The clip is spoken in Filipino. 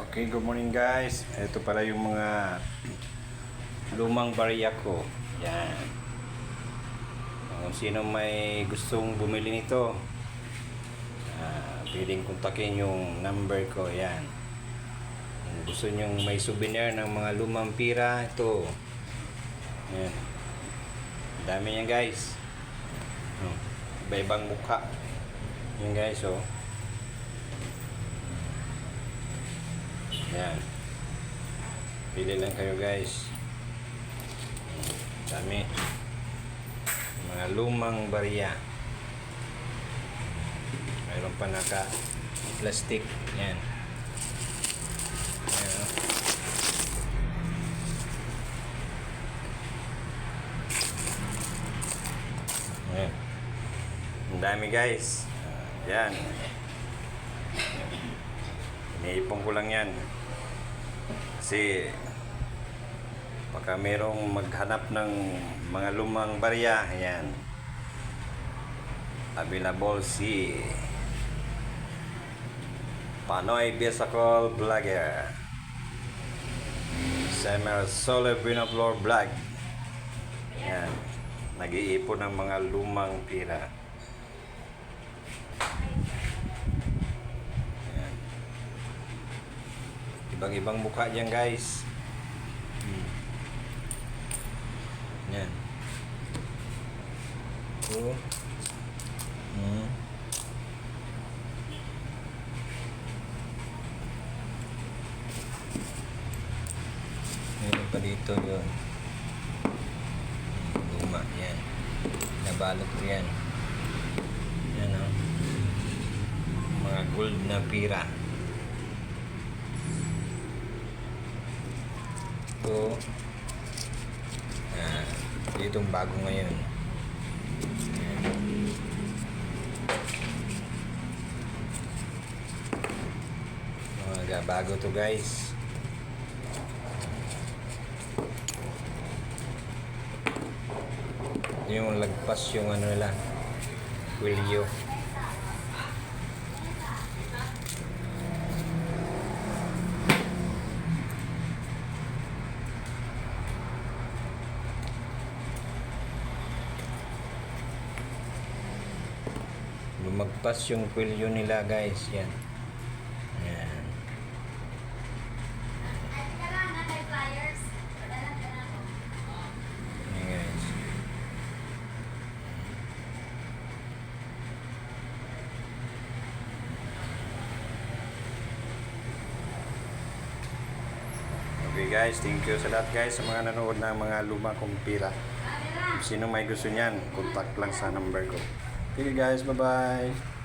Okay, good morning guys. Ito pala yung mga lumang barya ko. Yan. Kung sino may gustong bumili nito, pwedeng kontakin yung number ko. Yan. Kung gusto nyong may souvenir ng mga lumang pira, ito. Yan. Dami yan guys. Iba-ibang mukha. Yan guys, oh. Yan. Pili lang kayo guys. Dami. Mga lumang barya. Mayroon pa naka plastic. Yan. Ayan. Ayan. Ang dami guys. Yan. Iniipon ko lang yan. Kasi pagka merong maghanap ng mga lumang barya, ayan, available si Panoy Bicycle Vlogger, Summer Solo Binoflor Vlog. Ayan, nag-iipon ng mga lumang pira. Ibang-ibang mukha dyan guys. Yan. Ito. Meron pa dito yun. Luma. Yan. Nabalot ko yan. Yan o. Mga gold na pira. Ito, itong bago ngayon. Mga bago to guys. Ito yung lagpas yung ano nila, kwelyo. Lumagpas yung kwelyo nila guys. Yan. Yan. Yan guys. Okay guys, thank you sa lahat guys sa mga nanood ng mga lumang kong pira. Kung sino may gusto niyan, contact lang sa number ko. Okay guys, bye-bye.